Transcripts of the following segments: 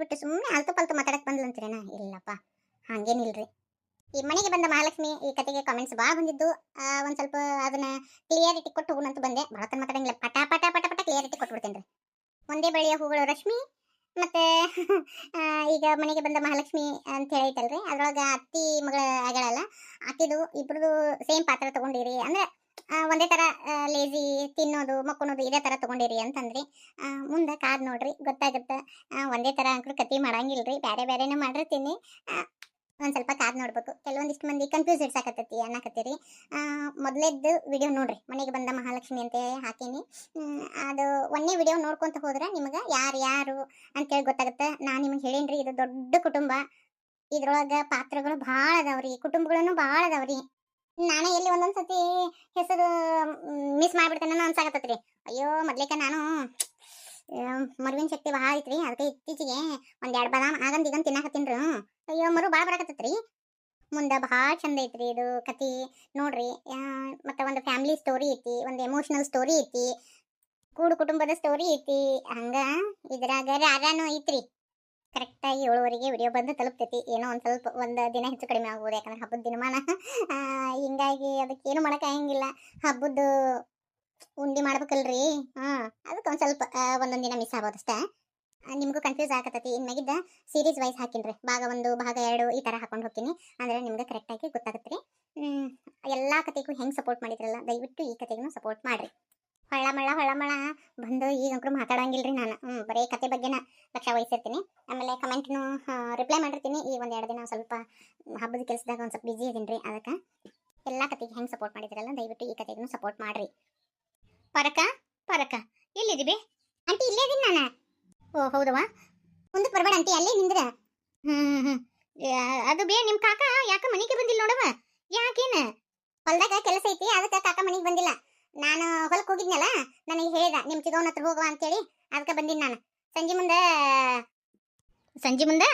ಬಿಟ್ಟು ಸುಮ್ಮನೆ ಅಲ್ತು ಪಲ್ತು ಮಾತಾಡಕ್ ಬಂದ್ಲಂತೀರೇನ? ಇಲ್ಲಪ್ಪ, ಹಂಗೇನಿಲ್ರಿ. ಈ ಮನೆಗೆ ಬಂದ ಮಹಾಲಕ್ಷ್ಮಿ ಈ ಕತೆಗೆ ಕಾಮೆಂಟ್ಸ್ ಭಾಳ ಬಂದಿದ್ದು. ಒಂದ್ ಸ್ವಲ್ಪ ಅದನ್ನ ಕ್ಲಿಯರಿಟಿ ಕೊಟ್ಟು ಹೋಗೋಣಂತ ಬಂದೆ. ಭಾಳ ಮಾತಾಡಂಗಿಲ್ಲ, ಪಟ ಪಟ ಪಟ ಪಟ ಕ್ಲಿಯರಿಟಿ ಕೊಟ್ಬಿಡ್ತೇನ್ರಿ. ಒಂದೇ ಬಳಿಯ ಹೂಗಳು ರಶ್ಮಿ ಮತ್ತೆ ಈಗ ಮನೆಗೆ ಬಂದ ಮಹಾಲಕ್ಷ್ಮಿ ಅಂತ ಹೇಳೈತಲ್ರಿ, ಅದ್ರೊಳಗ ಅತ್ತಿ ಮಗಳ ಆಗಳಲ್ಲ, ಆಕಿದು ಇಬ್ರದು ಸೇಮ್ ಪಾತ್ರ ತಗೊಂಡಿರಿ ಅಂದ್ರೆ ಒಂದೇ ತರ ಲೇಜಿ, ತಿನ್ನೋದು ಮಕ್ಕೊಳೋದು ಇದೇ ತರ ತಗೊಂಡಿರಿ ಅಂತಂದ್ರಿ. ಮುಂದೆ ಕಾದ್ ನೋಡ್ರಿ ಗೊತ್ತಾಗುತ್ತೆ. ಒಂದೇ ತರ ಅಂಕರು ಕತಿ ಮಾಡಂಗಿಲ್ರಿ, ಬೇರೆ ಬೇರೆನೇ ಮಾಡಿರ್ತೀನಿ. ಒಂದ್ ಸ್ವಲ್ಪ ಕಾದ್ ನೋಡ್ಬೇಕು. ಕೆಲವೊಂದಿಷ್ಟು ಮಂದಿ ಕನ್ಫ್ಯೂಸ್ ಇಡ್ಸಾಕತ್ತೈತಿ ಅನ್ನಕತ್ತೀರಿ. ಮೊದಲೇದ್ದು ವಿಡಿಯೋ ನೋಡ್ರಿ, ಮನೆಗೆ ಬಂದ ಮಹಾಲಕ್ಷ್ಮಿ ಅಂತ ಹಾಕೀನಿ. ಅದು ಒಂದೇ ವಿಡಿಯೋ ನೋಡ್ಕೊಂತ ಹೋದ್ರೆ ನಿಮ್ಗೆ ಯಾರು ಅಂತೇಳಿ ಗೊತ್ತಾಗುತ್ತೆ. ನಾನು ನಿಮ್ಗೆ ಹೇಳೇನ್ರಿ, ಇದು ದೊಡ್ಡ ಕುಟುಂಬ, ಇದ್ರೊಳಗ ಪಾತ್ರಗಳು ಭಾಳ ಅದಾವ್ರಿ, ಕುಟುಂಬಗಳನ್ನು ಭಾಳ ಅದಾವ್ರಿ. ನಾನೇ ಎಲ್ಲಿ ಒಂದೊಂದ್ಸತಿ ಹೆಸರು ಮಿಸ್ ಮಾಡ್ಬಿಡ್ತೇನೆ ಅನ್ಸಾಕತ್ತೈತ್ರಿ. ಅಯ್ಯೋ ಮೊದ್ಲೇಕ ನಾನು ಮರುವಿನ ಶಕ್ತಿ ಭಾಳ ಐತ್ರಿ, ಅದಕ್ಕೆ ಇತ್ತೀಚೆಗೆ ಒಂದೆರಡು ಬಾದಾಮ್ ಆಗಂದ್ ಈಗಂತ ತಿನ್ನಾಕತ್ತೀನ್ರಿ. ಅಯ್ಯೋ ಮರು ಭಾಳ ಬರಾಕತ್ತೈತ್ರಿ. ಮುಂದೆ ಭಾಳ ಚಂದ ಐತ್ರಿ ಇದು ಕತಿ ನೋಡ್ರಿ. ಮತ್ತೆ ಒಂದು ಫ್ಯಾಮಿಲಿ ಸ್ಟೋರಿ ಐತಿ, ಒಂದು ಎಮೋಷನಲ್ ಸ್ಟೋರಿ ಐತಿ, ಕೂಡು ಕುಟುಂಬದ ಸ್ಟೋರಿ ಐತಿ. ಹಂಗ ಇದ್ರಾಗ ರಾಗಾನು ಐತ್ರಿ. ಕರೆಕ್ಟಾಗಿ 7:00ಗೆ ವಿಡಿಯೋ ಬಂದು ತಲುಪ್ತೈತಿ. ಏನೋ ಒಂದು ಸ್ವಲ್ಪ ಒಂದು ದಿನ ಹೆಚ್ಚು ಕಡಿಮೆ ಆಗ್ಬೋದು, ಯಾಕಂದ್ರೆ ಹಬ್ಬದ ದಿನಮಾನ. ಹಿಂಗಾಗಿ ಅದಕ್ಕೆ ಏನು ಮಾಡೋಕ್ಕಾಗಂಗಿಲ್ಲ. ಹಬ್ಬದ್ದು ಉಂಡಿ ಮಾಡ್ಬೇಕಲ್ರಿ. ಅದಕ್ಕೆ ಒಂದು ಸ್ವಲ್ಪ ಒಂದೊಂದು ದಿನ ಮಿಸ್ ಆಗ್ಬೋದು ಅಷ್ಟೇ. ನಿಮಗೂ ಕನ್ಫ್ಯೂಸ್ ಆಗತ್ತೈತಿ. ಇನ್ಮ್ಯಾಗಿದ್ದ ಸೀರೀಸ್ ವೈಸ್ ಹಾಕಿನ್ರಿ, ಭಾಗ 1 ಭಾಗ 2 ಈ ಥರ ಹಾಕೊಂಡು ಹೋಗ್ತೀನಿ. ಅಂದರೆ ನಿಮ್ಗೆ ಕರೆಕ್ಟಾಗಿ ಗೊತ್ತಾಗುತ್ತೆ ರೀ. ಎಲ್ಲ ಕತೆಗೂ ಹೆಂಗೆ ಸಪೋರ್ಟ್ ಮಾಡಿದ್ರಲ್ಲ, ದಯವಿಟ್ಟು ಈ ಕತೆಗೂ ಸಪೋರ್ಟ್ ಮಾಡಿರಿ. ಹೊಳ್ಳ ಮಳ ಬಂದು ಈಗಂಕರು ಮಾತಾಡಂಗಿಲ್ರಿ ನಾನು. ಬರೀ ಕತೆ ಬಗ್ಗೆನ ಲಕ್ಷ ವಹಿಸಿರ್ತೀನಿ. ಆಮೇಲೆ ಕಮೆಂಟ್ನು ರಿಪ್ಲೈ ಮಾಡಿರ್ತೀನಿ. ಈ 1-2 ದಿನ ಸ್ವಲ್ಪ ಹಬ್ಬದ ಕೆಲಸದಾಗ ಒಂದು ಸ್ವಲ್ಪ ಬಿಜಿ ಇದೀನಿ ರೀ. ಅದಕ್ಕೆ ಎಲ್ಲ ಕತೆಗೆ ಹೆಂಗೆ ಸಪೋರ್ಟ್ ಮಾಡಿದ್ರಲ್ಲ, ದಯವಿಟ್ಟು ಈ ಕತೆಗೂ ಸಪೋರ್ಟ್ ಮಾಡಿರಿ. ಪರಕ ಎಲ್ಲಿದ್ದೀವಿ ಆಂಟಿ? ಇಲ್ಲೇ ಇದೀನಿ ನಾನು. ಓ ಹೌದವಾ, ಮುಂದಕ್ಕೆ ಬರಬೇಡ ಆಂಟಿ, ಅಲ್ಲೇ ನಿಂದ್ರ. ಅದು ಬೇ ನಿಮ್ಮ ಕಾಕ ಯಾಕೆ ಮನೆಗೆ ಬಂದಿಲ್ಲ ನೋಡವ? ಯಾಕೇನ ಹೊಲ್ದಾಗ ಕೆಲಸ ಐತಿ, ಅದಕ್ಕೆ ಕಾಕ ಮನೆಗೆ ಬಂದಿಲ್ಲ. ನಾನು ಹೊಲಕ್ಕೆ ಹೋಗಿದ್ನಲ್ಲ, ನನಗೆ ಹೇಳಿದ ನಿಮ್ಮ ಚಿಗವನ ಹತ್ರ ಹೋಗುವ ಅಂತೇಳಿ, ಅದಕ್ಕೆ ಬಂದಿನಿ ನಾನು. ಸಂಜೆ ಮುಂದೆ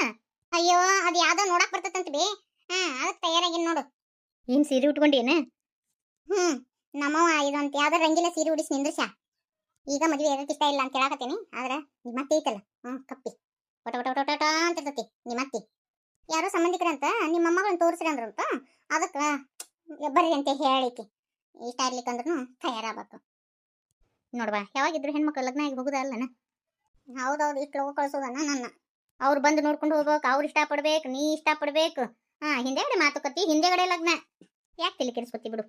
ಅಯ್ಯೋ ಅದು ಯಾವ್ದೋ ನೋಡಕ್ ಬರ್ತದಂತ ಬೇ. ಅದಕ್ಕೆ ತಯಾರಾಗಿನ್ ನೋಡು. ಏನು ಸೀರೆ ಉಟ್ಕೊಂಡೇನ? ನಮ್ಮವ ಇದಂತ ಯಾವ್ದಾರ ರಂಗಿಲ್ಲ ಸೀರೆ ಉಡಿಸಿ ನಿಂದ್ರಶ. ಈಗ ಮದುವೆ ಎದಕ್ಕೆ ಇಷ್ಟ ಇಲ್ಲ ಅಂತ ಹೇಳಕತ್ತೀನಿ. ಆದ್ರೆ ನಿಮ್ಮತ್ತೆ ಐತಲ್ಲ, ಕಪ್ಪಿ ಒಟ ಒಟ ಒಟ ಒಟ ಅಂತ ಇರ್ತೈತಿ ನಿಮ್ಮತ್ತಿ. ಯಾರೋ ಸಂಬಂಧಿಕರಂತ ನಿಮ್ಮ ಮೊಮ್ಮಗಳನ್ನ ತೋರಿಸ್ರಿ ಅಂದ್ರಂತ, ಅದಕ್ಕೆ ಬರ್ರಿ ಅಂತ ಹೇಳಿಕೆ. ಇಷ್ಟ ಇರ್ಲಿಕ್ಕಂದ್ರೂ ತಯಾರಾಗಬೇಕು ನೋಡ್ವಾ. ಯಾವಾಗಿದ್ರು ಹೆಣ್ಮಕ್ಳು ಲಗ್ನ ಆಗಿ ಹೋಗುದಲ್ಲನ? ಹೌದೌದು, ಇಷ್ಟು ಲೋಕ ಕಳ್ಸೋದನ್ನ ನನ್ನ. ಅವ್ರು ಬಂದು ನೋಡ್ಕೊಂಡು ಹೋಗ್ಬೇಕು, ಅವ್ರು ಇಷ್ಟಪಡ್ಬೇಕು, ನೀ ಇಷ್ಟಪಡ್ಬೇಕು. ಹಿಂದೆಗಡೆ ಮಾತುಕತಿ, ಹಿಂದೆಗಡೆ ಲಗ್ನ. ಯಾಕೆ ತಲೆ ಕೆಡಿಸ್ಕೊತಿ ಬಿಡು.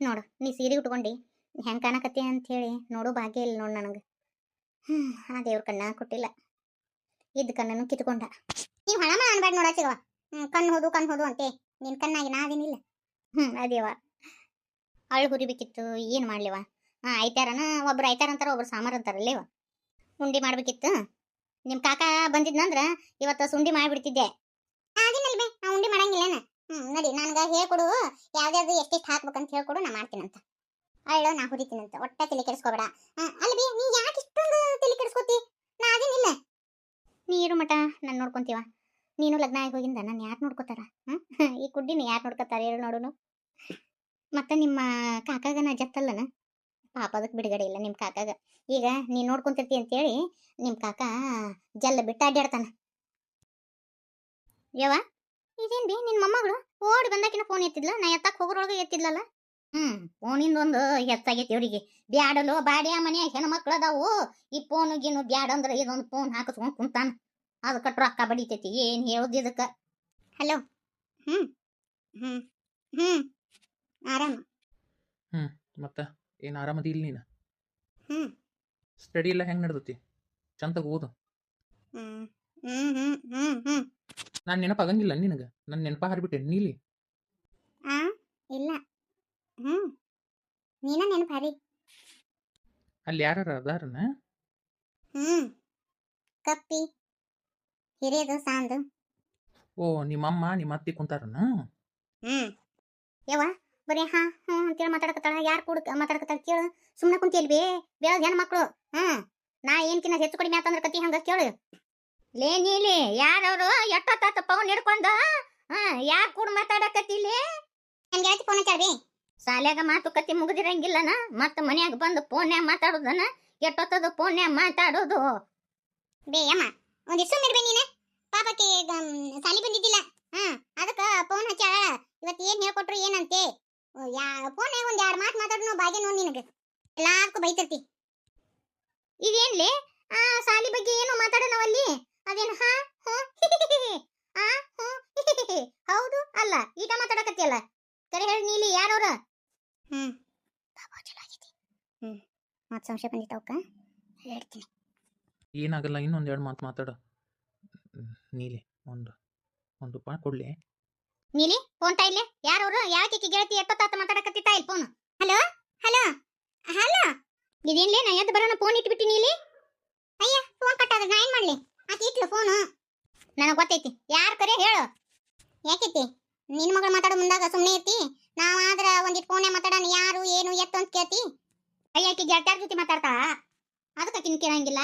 ನೋಡು ನೀ ಸೀರೆ ಉಟ್ಕೊಂಡು ಹೆಂಗೆ ಕಾಣಕತ್ತಿ ಅಂತ ಹೇಳಿ ನೋಡು ಭಾಗ್ಯ ಇಲ್ಲ ನೋಡು ನನಗೆ. ಆ ದೇವ್ರ ಕಣ್ಣ ಕೊಟ್ಟಿಲ್ಲ, ಇದ್ದ ಕಣ್ಣನ್ನು ಕಿತ್ಕೊಂಡ. ನೀವು ಹಣ ಅನ್ಬೇಡ ನೋಡಾಚಿಗವ. ಕಣ್ಣು ಹೋದು ಅಂತೆ. ನಿನ್ನ ಕಣ್ಣಾಗಿ ನಾದೇನಿಲ್ಲ. ಅದೇವ ಅಳು ಹುರಿಬೇಕಿತ್ತು, ಏನು ಮಾಡ್ಲಿವ? ಐತಾರನ ಒಬ್ರು ಐತಾರ ಅಂತಾರ, ಒಬ್ರು ಸಾಮಾರು ಅಂತಾರಲ್ಲೇವ. ಉಂಡಿ ಮಾಡ್ಬೇಕಿತ್ತು. ನಿಮ್ಮ ಕಾಕ ಬಂದಿದ್ನಂದ್ರ ಇವತ್ತು ಸುಂಡಿ ಮಾಡಿಬಿಡ್ತಿದ್ದೆ. ಅದೇನಲ್ಬೇ, ನಾ ಉಂಡಿ ಮಾಡಂಗಿಲ್ಲೇನ? ನಡಿ, ನನಗೆ ಹೇಳ್ಕೊಡು, ಯಾವ್ದಾವ್ದು ಎಷ್ಟೆಷ್ಟು ಹಾಕ್ಬೇಕಂತ ಹೇಳ್ಕೊಡು, ನಾ ಮಾಡ್ತೀನಂತ. ಅಳ್ಳೋ ನಾ ಹುರಿತೀನಂತ, ಒಟ್ಟ ತಲೆ ಕೆಡಿಸ್ಕೋಬೇಡ. ಅಲ್ಬಿ ನೀ ಯಾಕೆ ಇಷ್ಟೊಂದು ತಲೆ ಕೆಡಿಸ್ಕೋತಿ? ನಾ ಅದೇನಿಲ್ಲ. ನೀರು ಮಠ ನಾನು ನೋಡ್ಕೊಂತೀವ. ನೀನು ಲಗ್ನ ಆಗಿ ಹೋಗಿಂದ ನಾನು ಯಾರು ನೋಡ್ಕೋತಾರ? ಈ ಕುಡ್ಡಿನ ಯಾರು ನೋಡ್ಕೋತಾರ ಹೇಳು ನೋಡುನು. ಮತ್ತೆ ನಿಮ್ಮ ಕಾಕಾಗನ ಜತ್ತಲ್ಲನ ಪಾಪ, ಅದಕ್ಕೆ ಬಿಡುಗಡೆ ಇಲ್ಲ ನಿಮ್ಮ ಕಾಕಾಗ. ಈಗ ನೀನು ನೋಡ್ಕೊಂತಿರ್ತಿ ಅಂತೇಳಿ ನಿಮ್ಮ ಕಾಕ ಜಲ್ಲ ಬಿಟ್ಟು ಅಡ್ಡಾಡ್ತಾನ. ಯವ್ವ ಇದೇನು ಬಿ ನಿನ್ನ ಮೊಮ್ಮಗಳು ಓಡಿ ಬಂದಾಕಿನ ಫೋನ್ ಎತ್ತಿದ್ಲ, ನಾ ಎತ್ತಕ್ಕೆ ಹೋಗೋರೊಳಗೆ ಎತ್ತಿದ್ಲಲ್ಲ. ಫೋನಿಂದೊಂದು ಹೆಚ್ಚಾಗೈತಿ ಅವರಿಗೆ. ಬ್ಯಾಡಲು ಬಾಡ್ಯಾ ಮನೆಯಾಗ ಹೆಣ್ಮಕ್ಳು ಅದಾವು, ಈ ಫೋನು ಗೀನು ಬ್ಯಾಡ ಅಂದ್ರೆ ಇದೊಂದು ಫೋನ್ ಹಾಕಿಸ್ಕೊಂಡು ಕುಂತಾನ. ಅದಕ್ಕೆ ರೊಕ್ಕ ಬಡಿತೈತಿ, ಏನು ಹೇಳೋದು ಇದಕ್ಕೆ? ಹಲೋ. ಆರಾಮ. ಮತ್ತೆ ಏನು ಆರಾಮದಿ ಇಲ್ಲ ನೀನು? ಸ್ಟಡಿ ಎಲ್ಲ ಹೆಂಗೆ ನಡೆದತಿ? ಚಂದಾಗ ಓದು. ನಾನು ನೆನಪಾಗಂಗಿಲ್ಲ ನಿನಗೆ? ನನ್ನ ನೆನಪ ಹಾರಿಬಿಟ್ಟೆ ನೀಲಿ? ಇಲ್ಲ. ನೀನ ನೆನಪು ಹಾರಿ. ಅಲ್ಲಿ ಯಾರು ಅದಾರನ? ಕಪ್ಪಿ ಹಿರಿಯದು ಸಾಂದು. ಓ ನಿಮ್ಮಮ್ಮ ನಿಮ್ಮ ಅತ್ತಿ ಕುಂತಾರನ? ಯವ್ವ ಬರೀ ಅಂತೇಳಿ ಮಾತಾಡಕತ್ತಾಳ. ಯಾರು ಕೂಡ ಮಾತಾಡಕತ್ತಾಳ ಕೇಳು. ಸುಮ್ಮನೆ ಕುಂತಿಯಲ್ ಬೇಳದ ಹೆಣ್ಮಕ್ಳು. ನಾ ಏನ್ಕಿನ್ನ ಹೆಚ್ಚು ಕಡಿಮೆ ಆತಂದ್ರೆ ಕತಿ ಹಂಗ ಕೇಳು. ಲೇ ನೀಲಿ ಯಾರವ್ರು? ಎಷ್ಟೊತ್ತ ಪವನ್ ಹಿಡ್ಕೊಂಡ ಯಾರು ಕೂಡ ಮಾತಾಡಕತ್ತಿಲಿ? ನನ್ಗೆ ಹೇಳ್ತಿ ಫೋನ್ ಹಚ್ಚಾಳ್ಬಿ. ಶಾಲ್ಯಾಗ ಮಾತುಕತೆ ಮುಗಿದಿರಂಗಿಲ್ಲನ, ಮತ್ತೆ ಮನ್ಯಾಗ ಬಂದು ಫೋನ್ಯಾಗ ಮಾತಾಡೋದನ? ಎಷ್ಟೊತ್ತದ ಫೋನ್ಯಾಗ ಮಾತಾಡೋದು? ಬೇ ಅಮ್ಮ ಒಂದಿಷ್ಟು ಸುಮ್ಮಿರ್ಬೇ ನೀನು. ಪಾಪಕ್ಕೆ ಸಾಲಿ ಬಂದಿದ್ದಿಲ್ಲ. ಅದಕ್ಕೆ ಫೋನ್ ಹಚ್ಚಾಳ. ಇವತ್ತು ಏನ್ ಹೇಳ್ಕೊಟ್ರು ಏನಂತೆ ಫೋನ್ಯಾಗ ಒಂದ್ 2 ಮಾತು ಮಾತಾಡ್ನು ಭಾಗ್ಯ ನೋಡಿ ನಿನಗೆ ಎಲ್ಲಾರ್ಗೂ ಬೈತಿರ್ತಿ. ಇದೇನ್ಲಿ ಸಾಲಿ ಬಗ್ಗೆ ಏನು ಮಾತಾಡೋಣವಲ್ಲಿ ಅದೇನು ಹಾ ಹೋ ಆ ಹೋ ಹೌದು ಅಲ್ಲ ಈಗ ಮಾತಾಡಕತ್ತಿಯಲ್ಲ ಕರೆ ಹೇಳಿ ನೀಲಿ ಯಾರವ್ರ? ಬಾಬಾ ಚಲೋ ಆಗೈತಿ. ಮತ್ ಸಂಶಯ ಬಂದಿತ್ತವಕ್ಕ ಹೇಳ್ತೀನಿ. ಏನಾಗಲ್ಲ, ಇನ್ನೊಂದು 2 ಮಾತು ಮಾತಾಡ. ನೀಲಿ ಒಂದು ರೂಪಾಯಿ ಕೊಡ್ಲಿ. ನೀಲಿ ಫೋನ್ ತಾಯಿಲೆ ಯಾರವ್ರು? ಯಾಕೆ ಗೆಳತಿ ಎಷ್ಟೊತ್ತಾತ ಮಾತಾಡಕತ್ತಿತ್ತಾ ಇಲ್ಲಿ ಫೋನ್? ಹಲೋ ಹಲೋ ಹಲೋ ಇದೇನ್ಲೇ ನಾ ಎದ್ದು ಬರೋಣ ಫೋನ್ ಇಟ್ಬಿಟ್ಟಿ ನೀಲಿ. ಅಯ್ಯ ಫೋನ್ ಕಟ್ಟಾದ ನಾ ಏನ್ ಮಾಡ್ಲಿ? ಆಕೆ ಇಟ್ಲು ಫೋನು. ನನಗೆ ಗೊತ್ತೈತಿ ಯಾರು ಕರೆ ಹೇಳು. ಯಾಕೈತಿ ನಿನ್ನ ಮಗಳು ಮಾತಾಡೋ ಮುಂದಾಗ ಸುಮ್ಮನೆ ಇರ್ತಿ? ನಾವು ಆದ್ರ ಒಂದಿಟ್ಟು ಫೋನ್ಯಾಗ ಮಾತಾಡೋಣ ಯಾರು ಏನು ಎತ್ತು ಅಂತ ಕೇಳ್ತಿ. ಅಯ್ಯಾಕಿ ಗೆಳತ್ಯಾರ ಜೊತೆ ಮಾತಾಡ್ತಾ ಅದಕ್ಕೆ ಆಕಿನ ಕೇಳಂಗಿಲ್ಲ.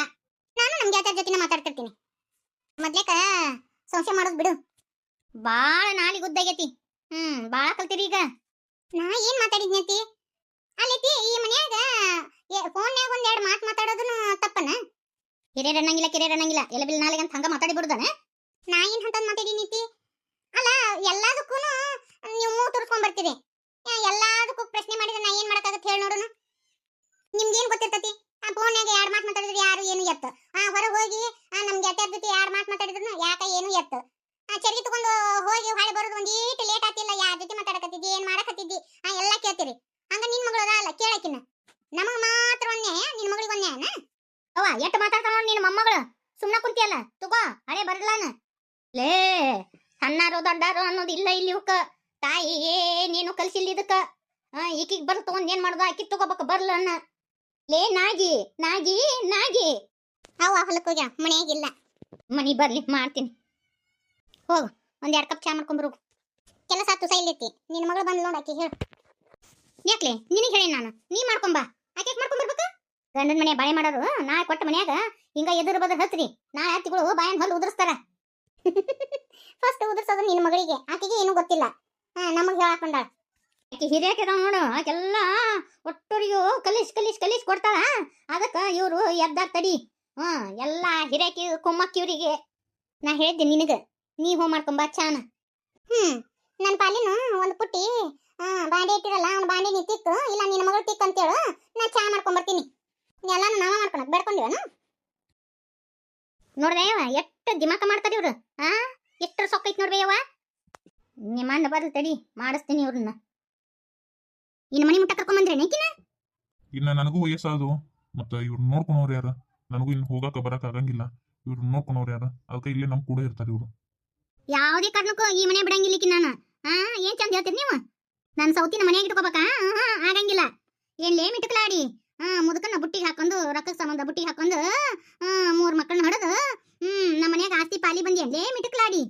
ನಾನು ನಮ್ಮ ಗೆಳತ್ಯಾರ ಜೊತೆನೇ ಮಾತಾಡ್ತಿರ್ತೀನಿ. ಮೊದ್ಲೇಕ ಸಂಶಯ ಮಾಡೋದು ಬಿಡು. ಬಾಳ ನಾಲಿಗೆ ಉದ್ದಾಗೈತಿ. ಬಾಳ ಕಲ್ತಿರಿ ಈಗ. ನಾ ಏನ್ ಮಾತಾಡಿದ್ನೈತಿ ಅಲ್ಲೈತಿ ಈ ಮನ್ಯಾಗ ಫೋನ್ಯಾಗ ಒಂದ್ 2 ಮಾತು ಮಾತಾಡೋದನ್ನು ತಪ್ಪನ? ಹಿರಿಯರ್ ಅನ್ನಂಗಿಲ್ಲ ಕಿರಿಯರ್ ಅನ್ನಂಗಿಲ್ಲ ಎಲ್ಲ ಬಿಲ್ ನಾಳೆಗೆ ಅಂತ ಹಂಗ ಮಾತಾಡಿ ಬಿಡುದಾನೆ. ನಾ ಏನ್ ಅಂತಂದ್ ಮಾತಾಡಿನೈತಿ? ಅಲ್ಲ ಎಲ್ಲದಕ್ಕೂ ನೀವು ಮೂಗು ತುರ್ಸ್ಕೊಂಡ್ ಬರ್ತೀರಿ. ಎಲ್ಲದಕ್ಕೂ ಪ್ರಶ್ನೆ ಮಾಡಿದ್ರೆ ನಾ ಏನ್ ಮಾಡಕ್ಕಾಗತ್ತೆ ಹೇಳಿ ನೋಡೋಣ. ನಿಮ್ಗೇನ್ ಗೊತ್ತಿರ್ತತಿ? ಆ ಫೋನ್ಯಾಗ 2 ಮಾತು ಮಾತಾಡಿದ್ರೆ ಯಾರು ಏನು ಎತ್ತು. ಹೊರಗೆ ಹೋಗಿ ನಮ್ ಗೆಳತ್ಯಾರ ಜೊತೆ 2 ಮಾತು ಮಾತಾಡಿದ್ರು ಯಾಕ ಏನು ಎತ್ತು. ಚರ್ಗಿ ತಗೊಂಡು ಹೋಗಿ ಹೊಳೆ ಬರೋದು ಒಂದೀಟ್ ಲೇಟ್ ಆತಿಲ್ಲ. ಯಾರ ಜೊತೆ ಮಾತಾಡಕತ್ತಿದ್ದಿ ಏನ್ ಮಾಡಕತ್ತಿದ್ದಿ ಎಲ್ಲ ಕೇಳ್ತೀರಿ. ಹಂಗ ನಿನ್ ಮಗಳು ಅಲ್ಲ ಕೇಳಕಿನ. ನಮಗ್ ಮಾತ್ರ ಒಂದೇ ನಿನ್ ಮಗಳಿಗೆ ಒಂದೇ ಅವ್ವ ಎಷ್ಟು ಮಾತಾಡ್ತಾನ ನಿನ್ನ ಮೊಮ್ಮಗಳು. ಸುಮ್ನ ಕುಂತಿಯಲ್ಲ ತಗೋ ಹಳೆ ಬರ್ಲಾನ. ಲೇ ಸಣ್ಣಾರು ದೊಡ್ಡಾರು ಅನ್ನೋದು ಇಲ್ಲ ಇಲ್ಲಿ ಇವಕ್ಕ. ತಾಯಿ ನೀನು ಕಲ್ಸಿಲ್ಲ ಇದಕ್ಕ. ಈಕಿಗೆ ಬರ್ತು ಒಂದ್ ಏನ್ ಮಾಡುದ ಆಕಿ ತಗೋಬೇಕು ಬರ್ಲ ಅನ್ನ. ಲೇ ನಾಗಿ ನಾಗಿ ನಾಗಿ ಅವ್ವ ಹೊಲಕ್ಕೆ ಹೋಗ್ಯ ಮನೆಯಾಗಿಲ್ಲ. ಮನಿ ಬರ್ಲಿ ಮಾಡ್ತೀನಿ. ಹೋಗು ಒಂದ್ 2 ಕಪ್ ಚಾ ಮಾಡ್ಕೊಂಬರು. ಕೆಲಸ ಆತು ಸೈಲೈತಿ. ನಿನ್ನ ಮಗಳು ಬಂದ್ ನೋಡಾಕಿ ಹೇಳು. ಯಾಕ್ಲೆ ನಿನಗೆ ಹೇಳಿ ನಾನು ನೀ ಮಾಡ್ಕೊಂಬಾ. ಆಕೆ ಮಾಡ್ಕೊಂಬರ್ಬೇಕು. ಗಂಡನ ಮನೆ ಬಾಳೆ ಮಾಡೋರು ನಾ ಕೊಟ್ಟ ಮನ್ಯಾಗ ಹಿಂಗ ಎದುರು ಬದ್ರ ಹಚ್ರಿ. ನಾ ಹತ್ತಿಗಳು ಬಾಯನ್ ಹೊಲ್ ಉದುರಿಸ್ತಾರ. ಫಸ್ಟ್ ಉದುರ್ಸೋದು ನಿನ್ನ ಮಗಳಿಗೆ. ಆಕೆಗೆ ಏನು ಗೊತ್ತಿಲ್ಲ. ನಮಗ್ ಹೇಳಾಕ್ ಬಂದಾಳ. ಆಕೆ ಹಿರಿಯಾಕಿದ ನೋಡು. ಆಕೆಲ್ಲ ಒಟ್ಟರಿಗೂ ಕಲಿಸ್ ಕೊಡ್ತಾಳ. ಅದಕ್ಕ ಇವ್ರು ಎದ್ದಾರ ತಡಿ. ಎಲ್ಲಾ ಹಿರಿಯಾಕಿ ಕೊಮ್ಮಕ್ಕಿವ್ರಿಗೆ ನಾ ಹೇಳಿದ್ದೆ ನಿನಗ ನೀ ಹೋಗ್ ಮಾಡ್ಕೊಂಬಾ ಚಾನ. ನನ್ನ ಪಾಲಿನ ಒಂದು ಪುಟ್ಟಿ ಬಾಂಡೆ ಇಟ್ಟಿರಲ್ಲ ಅವ್ನ ಬಾಂಡೆ ನೀ ತಿಕ್ಕು ಇಲ್ಲ ನಿನ್ನ ಮಗಳು ತಿಕ್ ಅಂತೇಳು. ನಾ ಚಾ ಮಾಡ್ಕೊಂಬರ್ತೀನಿ. ಎಲ್ಲಾನು ನಾವ ಮಾಡ್ಕೊಳಕ್ ಬೇಡ್ಕೊಂಡಿವನು ನೋಡ್ಬೇಯವ ಎಷ್ಟು ದಿಮಾಕ ಮಾಡ್ತಾರ ಇವ್ರು. ಎಷ್ಟು ಸೊಕ್ಕ ಐತಿ ನೋಡ್ಬೇಯವ. ನಿಮ್ಮ ಅಣ್ಣ ಬರ್ಲಿ ತಡಿ ಮಾಡಿಸ್ತೀನಿ ಇವ್ರನ್ನ. ಇನ್ನು ಮನಿ ಮುಟ್ಟ ಕರ್ಕೊಂಬಂದ್ರೆ ನೇಕಿನ ಇನ್ನ ನನಗೂ ವಯಸ್ಸಾದು ಮತ್ತ ಇವ್ರು ನೋಡ್ಕೊಳೋರು ಯಾರ? ನನಗೂ ಇನ್ನು ಹೋಗಾಕ ಬರಕ್ ಆಗಂಗಿಲ್ಲ. ಇವ್ರು ನೋಡ್ಕೊಳೋರು ಯಾರ? ಅದಕ್ಕೆ ಇಲ್ಲೇ ನಮ್ ಕೂಡ ಇರ್ತಾರೆ ಇವ್ರು. ಯಾವುದೇ ಕಾರಣಕ್ಕೂ ಈ ಮನೆ ಬಿಡಂಗಿಲ್ಲಿಕ್ಕಿ ನಾನು. ಏನ್ ಚಂದ ಹೇಳ್ತೀರಿ ನೀವು? ನನ್ನ ಸೌತಿನ ಮನೆಯಾಗ ಇಟ್ಕೋಬೇಕಾ? ಆಗಂಗಿಲ್ಲ. ಏನ್ ಲೇ ಮಿಟಕ್ಲಾಡಿ ಮುದುಕನ್ನ ಬುಟ್ಟಿಗೆ ಹಾಕೊಂಡು ರೊಕ್ಕಕ್ಕೆ ಸಂಬಂಧ ಬುಟ್ಟಿಗೆ ಹಾಕೊಂಡು 3 ಮಕ್ಕಳನ್ನ ಹೊಡೆದು ನಮ್ಮ ಮನ್ಯಾಗ ಆಸ್ತಿ ಪಾಲಿ ಬಂದಿ ಲೇ ಮಿಟಕ್ಲಾಡಿ.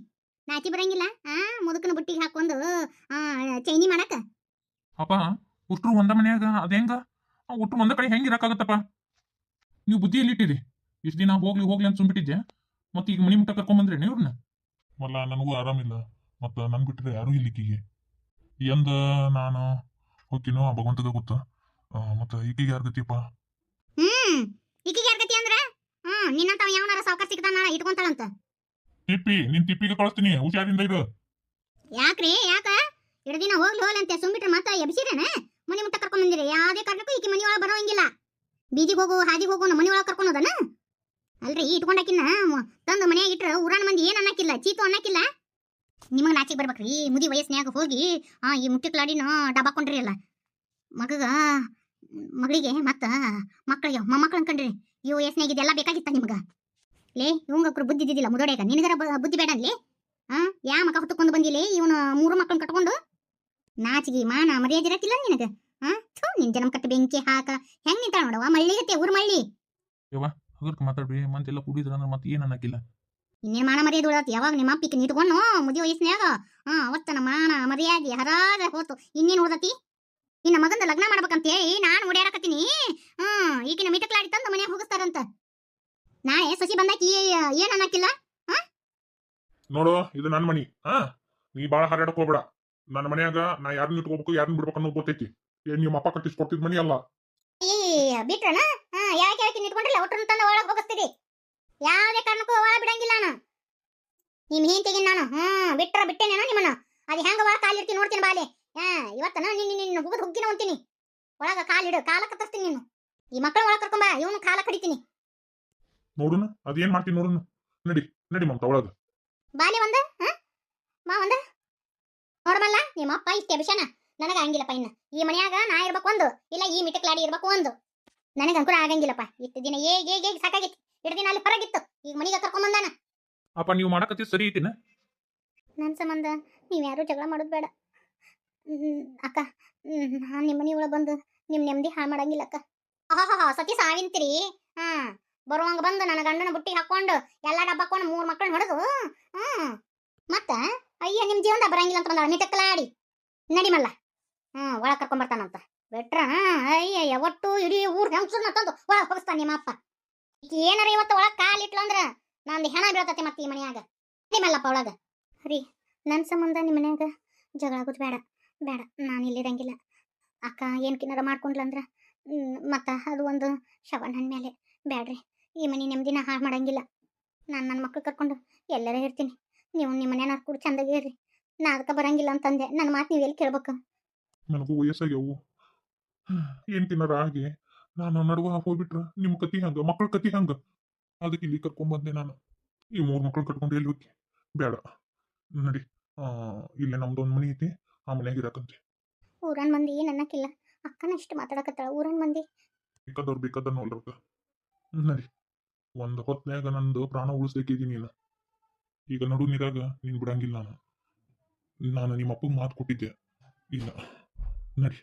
ನಾಚಿ ಬರಂಗಿಲ್ಲ ಮುದುಕನ ಬುಟ್ಟಿಗೆ ಹಾಕೊಂಡು ಚೈನಿ ಮಾಡಕ. ಅಪ್ಪ ಉಟ್ರು ಒಂದ ಮನ್ಯಾಗ ಅದೇಂಗ ಉಟ್ರು ಒಂದ ಕಡೆ ಹೆಂಗ್ ಇರಕ್ಕಾಗತ್ತಪ್ಪ? ನೀವು ಬುದ್ಧಿ ಎಲ್ಲಿಟ್ಟಿರಿ? ಇಷ್ಟ ದಿನ ಹೋಗ್ಲಿ ಅಂತ ಸುಮ್ಬಿಟ್ಟಿದ್ದೆ. ಮತ್ತೆ ಈಗ ಮನಿ ಮುಟ್ಟ ಕರ್ಕೊಂಬಂದ್ರೇನೆ ಇವ್ರನ್ನ? ಮಲ್ಲ ನನಗೂ ಆರಾಮಿಲ್ಲ. ಮತ್ತ ನನ್ ಬಿಟ್ರೆ ಯಾರು ಇಲ್ಲಿಕ್ಕಿಗೆ ಎಂದ ನಾನು ಹೋಗ್ತೀನೋ ಆ ಭಗವಂತಗ ಗೊತ್ತ. ಮತ್ತ ಈಗಿಗೆ ಯಾರ ಗತಿಯಪ್ಪ? ಈಕಿಗೆ ಯಾರ ಗತಿ ಅಂದ್ರ ನಿನ್ನಂತಾವ ಯಾವನಾರ ಸಾವುಕಾರ ಸಿಗ್ತಾನ ಇಟ್ಕೊಂತಾಳಂತ. ನಿನ್ ತಿಪ್ಪಿಗೆ ಕಳಿಸ್ತೀನಿ, ಹುಷಾರಿಂದ ಇರು. ಯಾಕ್ರಿ ಯಾಕ ಎರಡು ದಿನ ಹೋಗ್ಲಿ ಅಂತ ಸುಮ್ಬಿಟ್ರೆ ಮತ್ತ ಎಬ್ಸಿರೇನ? ಮನಿ ಮುಟ್ಟ ಕರ್ಕೊಂಡ್ ಬಂದಿರಿ. ಯಾವ್ದೇ ಕಾರಣಕ್ಕೂ ಈಕಿ ಮನಿ ಒಳಗ ಬರೋಂಗಿಲ್ಲ. ಬೀದಿಗೆ ಹೋಗು ಹಾದಿಗೆ ಹೋಗು ನಮ್ಮ ಮನಿ ಒಳಗ ಕರ್ಕೊಂಡೋದನ ಅಲ್ರಿ. ಇಟ್ಕೊಂಡಾಕಿನ್ನ ತಂದು ಮನ್ಯಾಗ ಇಟ್ರ ಊರಾನ ಮಂದಿ ಏನ್ ಅನ್ನಕ್ಕಿಲ್ಲ, ಚೀತು ಅನ್ನಕ್ಕಿಲ್ಲ. ನಿಮಗ್ ನಾಚಿಗೆ ಬರ್ಬೇಕ್ರಿ. ಮುದಿ ವಯಸ್ಸಿನ್ಯಾಗ ಹೋಗಿ ಈ ಮುಟ್ಟಿಕ್ಲಾಡಿನ ಡಬಾಕೊಂಡ್ರಿ ಅಲ್ಲ ಮಗಳಿಗೆ ಮತ್ತ ಮಕ್ಕಳಿಗೆ ಮೊಮ್ಮಕ್ಳು ಅನ್ಕಂಡ್ರಿ. ಈ ವಯಸ್ಸಿನಾಗ ಇದೆಲ್ಲ ಬೇಕಾಗಿತ್ತ ನಿಮ್ಗ? ಲೇ ಇವಂಗಕ್ರು ಬುದ್ಧಿ ಇದ್ದಿದ್ದಿಲ್ಲ ಮುದೋಡ್ಯಾಗ. ನಿನಗರ ಬುದ್ಧಿ ಬೇಡ ಅನ್ಲಿ. ಯಾ ಮಕ್ಕ ಹುಟ್ಟುಕೊಂಡು ಬಂದಿಲ್ಲ ಇವನು 3 ಮಕ್ಕಳನ್ನ ಕಟ್ಕೊಂಡು. ನಾಚಿಗೆ ಮಾನ ಮರ್ಯಾದೆ ಇರತ್ತಿಲ್ಲ ನಿನಗ? ನಿನ್ ಜನ್ಮ ಕಟ್ಟಿ ಬೆಂಕಿ ಹಾಕ ಹೆಂಗ್ ನಿಂತಾಳ ನೋಡವ ಮಳ್ಳಿಗತ್ತೆ ಊರ್ ಮಳ್ಳಿ. ಹಗರ್ಕ ಮಾತಾಡ್ರಿ ಮಂತೆಲ್ಲ ಕುಡಿದ್ರ ಅಂದ್ರೆ ಮತ್ತೆ ಏನ್ ಅನ್ನಕ್ಕಿಲ್ಲ. ಇನ್ನೇನ್ ಮಾನ ಮರ್ಯಾದೆ ಉಳತ್? ಯಾವಾಗ ನಿಮ್ಮ ಅಪ್ಪಿಗೆ ನಿಟ್ಕೊಂಡು ಮುದಿ ವಯಸ್ಸಿನ್ಯಾಗ ಅವತ್ತನ ಮಾನ ಮರ್ಯಾದೆ ಹರಾದ ಹೋತು. ಇನ್ನೇನ್ ಉಳ್ದತಿ? ಇನ್ನ ಮಗಂದ ಲಗ್ನ ಮಾಡ್ಬೇಕಂತೇಳಿ ನಾನ್ ಓಡಾಡಕತ್ತೀನಿ. ಈಗಿನ ಮಿಟಕ್ಲಾಡಿ ತಂದು ಮನ್ಯಾಗ ಹೋಗಿಸ್ತಾರಂತ. ನಾಳೆ ಸಸಿ ಬಂದಾಕಿ ಏನ್ ಅನ್ನಕ್ಕಿಲ್ಲ. ನೋಡು ಇದು ನನ್ ಮನಿ. ನೀ ಬಾಳ ಹಾರಾಡಕ್ ಹೋಗ್ಬೇಡ. ನನ್ನ ಮನ್ಯಾಗ ನಾ ಯಾರನ್ನ ಇಟ್ಕೋಬೇಕು ಯಾರನ್ನ ಬಿಡ್ಬೇಕು ಅನ್ನೋದು ಗೊತ್ತೈತಿ. ಏನ್ ನಿಮ್ಮ ಅಪ್ಪ ಕಟ್ಟಿಸ್ಕೊಡ್ತಿದ್ ಮನಿ ಅಲ್ಲ. ಬಿಟ್ರನ ಯಾಕೆ ನಿಟ್ಕೊಂಡ್ರಲ್ಲ ಒಟ್ಟರನ್ನ ತಂದ ಒಳಗ್ ಹೋಗಿಸ್ತೀರಿ. ಯಾವುದೇ ಕಾರಣಕ್ಕೂ ಒಳ ಬಿಡಂಗಿಲ್ಲ ನಾನು ನಿಮ್ ಹಿಂತಿಗೆ ನಾನು ಬಿಟ್ಟೇನೇನೋ ನಿಮ್ಮನ್ನ ಅದು ಹೆಂಗ ಒಳ ಕಾಲಿಡ್ತೀನಿ ನೋಡ್ತೀನಿ ಬಾಲೆ ಇವತ್ತನ ನಿನ್ನ ಹುಗಿದ್ ಹುಗ್ಗಿನ ಅಂತೀನಿ ಒಳಗ ಕಾಲಿಡು ಕಾಲ ಕತ್ತರಿಸ್ತೀನಿ ನೀನು ಈ ಮಕ್ಕಳ ಒಳಗೆ ಕರ್ಕೊಂಬ ಇವನು ಕಾಲ ಕಡಿತೀನಿ ನೋಡುನ ಅದೇನ್ ಮಾಡ್ತೀನಿ ನೋಡುನ ನಡಿ ನಡಿ ಮಮತಾ ಒಳಗ ಬಾಲೆ ಒಂದ ಮಾ ಒಂದ ನೋಡಮಲ್ಲ ನಿಮ್ಮ ಅಪ್ಪ ಇಷ್ಟೇ ಅಭಿಷಾನ ನನಗ ಹಂಗಿಲ್ಲಪ್ಪ ಇನ್ನು ಈ ಮನ್ಯಾಗ ನಾ ಇರ್ಬೇಕು ಒಂದು ಇಲ್ಲ ಈ ಮಿಟಕ್ಲಾಡಿ ಇರ್ಬೇಕು ಒಂದು ನನಗೆ ಅಂಕುರ ಆಗಂಗಿಲ್ಲಪ್ಪ ಇಷ್ಟು ದಿನ ಹೇಗೆ ಸಾಕಾಗಿತ್ತು ಇಷ್ಟು ದಿನ ಅಲ್ಲಿ ಹೊರಗಿತ್ತು ಈಗ ಮನೆಗೆ ಕರ್ಕೊಂಡ್ ಬಂದಾನ ಅಪ್ಪ ನೀವು ಮಾಡಕತ್ತಿ ಸರಿ ಐತಿನ ನನ್ನ ಸಂಬಂಧ ನೀವು ಯಾರು ಜಗಳ ಮಾಡೋದು ಬೇಡ ಅಕ್ಕ ನಾನು ನಿಮ್ಮ ಮನೆ ಒಳಗೆ ಬಂದು ನಿಮ್ಮ ನೆಮ್ಮದಿ ಹಾಳು ಮಾಡಂಗಿಲ್ಲ ಅಕ್ಕ ಸತಿ ಸಾವಿಂತಿರಿ ಬರುವಂಗ ಬಂದು ನನ್ನ ಗಂಡನ ಬುಟ್ಟಿ ಹಾಕೊಂಡು ಎಲ್ಲ ಡಬ್ಬ ಹಾಕೊಂಡು 3 ಮಕ್ಕಳನ್ನ ಹೊಡೆದು ಮತ್ತ ಅಯ್ಯ ನಿಮ್ಮ ಜೀವನದ ಬರಂಗಿಲ್ಲ ಅಂತ ಬಂದಾಳ ಮಿಟಕ್ಲಾಡಿ ನಡಿಮಲ್ಲ ಒಳಗೆ ಕರ್ಕೊಂಬರ್ತಾನಂತ ಬಿಟ್ರ ಅಯ್ಯ ಒಟ್ಟು ಇಡೀ ಊರ್ ಹೆಂಗಸರ್ನ ತಂದು ಒಳಗೆ ಹೋಗಿಸ್ತಾನ ನಿಮ್ಮ ಅಪ್ಪ ಏನಾರ ಇವತ್ತು ಒಳಗೆ ಕಾಲಿಟ್ಲು ಅಂದ್ರ ನಂದು ಹೆಣ ಬೀಳ್ತತೆ ಮತ್ತೆ ಈ ಮನ್ಯಾಗ ನಿಮ್ಮಲ್ಲಪ್ಪ ಒಳಗ ರೀ ನನ್ನ ಸಂಬಂಧ ನಿಮ್ಮ ಮನ್ಯಾಗ ಜಗಳ ಆಗೋದು ಬೇಡ ಬೇಡ ನಾನು ಇಲ್ಲಿರಂಗಿಲ್ಲ ಅಕ್ಕ ಏನು ಕಿನ್ನಾರ ಮಾಡ್ಕೊಂಡ್ಲಂದ್ರ ಮತ್ತು ಅದು ಒಂದು ಶವನ್ ಹಣ್ಣು ಮೇಲೆ ಬ್ಯಾಡ್ರಿ ಈ ಮನೆ ನೆಮ್ಮದಿನ ಹಾಳು ಮಾಡಂಗಿಲ್ಲ ನಾನು ನನ್ನ ಮಕ್ಳು ಕರ್ಕೊಂಡು ಎಲ್ಲರ ಇರ್ತೀನಿ ನೀವು ನಿಮ್ಮ ಮನೆಯವ್ರು ಕೂಡ ಚಂದಾಗಿ ಇರ್ರಿ ನಾ ಅದಕ್ಕೆ ಬರಂಗಿಲ್ಲ ಅಂತಂದೆ ನನ್ನ ಮಾತು ನೀವು ಎಲ್ಲಿ ಕೇಳ್ಬೇಕು ನನಗೂ ವಯಸ್ಸಾಗ್ಯಾವು ಏನ್ ತಿನ್ನಾರ ಆಗಿ ನಾನು ನಡುವ ಹೋಗ್ಬಿಟ್ರ ನಿಮ್ಮ ಕತಿ ಹಂಗ ಮಕ್ಕಳ ಕತಿ ಹಂಗ ಅದಕ್ಕೆ ಇಲ್ಲಿ ಕರ್ಕೊಂಡ್ ಬಂದೆ ನಾನು ಈ 3 ಮಕ್ಕಳು ಕಟ್ಕೊಂಡು ಎಲ್ಲಿ ಹೋಗಿ ಬೇಡ ನಡಿ ಇಲ್ಲೇ ನಮ್ದೊಂದು ಮನಿ ಐತಿ ಆ ಮನ್ಯಾಗ ಇರಾಕಂತೆ ಊರನ್ ಮಂದಿ ನನ್ನಕ್ಕಿಲ್ಲ ಅಕ್ಕನ ಇಷ್ಟು ಮಾತಾಡಕತ್ತಾಳ ಊರನ್ ಮಂದಿ ಬೇಕಾದವ್ರು ನೋಡ್ರಕ್ಕ ನಡಿ ಒಂದು ಹೊತ್ನ್ಯಾಗ ನಂದು ಪ್ರಾಣ ಉಳಿಸ್ಬೇಕಿದ್ದೀನಿ ನೀನು ಈಗ ನಡು ನೀರಾಗ ನೀನು ಬಿಡಂಗಿಲ್ಲ ನಾನು ನಿಮ್ಮ ಅಪ್ಪಗೆ ಮಾತು ಕೊಟ್ಟಿದ್ದೆ ಇಲ್ಲ ನಡಿ